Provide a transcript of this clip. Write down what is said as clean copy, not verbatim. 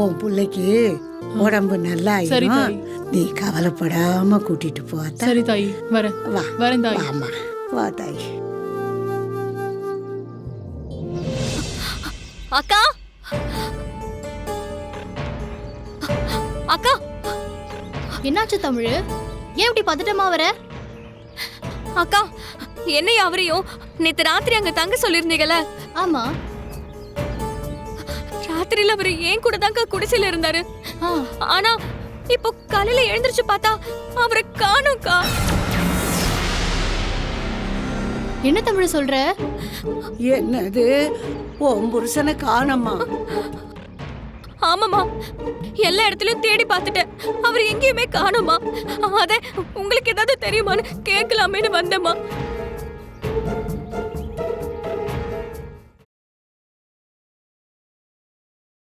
உன் பிள்ளைக்கு உடம்பு நல்லா சரி ஆயிடும். தாய். நீ கவலைப்படாம கூட்டிட்டு போத்தா. சரி தாய், வரேன். வா வரேன் தாய். வாமா, வா தாய். அக்கா அக்கா, என்னாச்சு தமிழ்? ஏன் இப்படி பதட்டமா வர? அக்கா என்னையும் அவரையும் நேத்து ராத்திரி அங்க தங்க சொல்லிருந்தீங்கல்ல. ஆமா. ராத்திரியில அவரு ஏன் கூட தாங்க குடிசையில இருந்தாரு. ஆ, ஆனா இப்போ காலையில எழுந்திருச்சு பார்த்தா அவரை காணோம்க்கா. என்ன தமிழ் சொல்ற? என்னது, உன் புருஷனை காணோமா? ஆமாமா, எல்லா இடத்துலயும் தேடி பார்த்துட்டேன், அவர் எங்கேயுமே காணோமா. அத உங்களுக்கு ஏதாவது தெரியுமான்னு கேட்கலாமேன்னு வந்தேம்மா.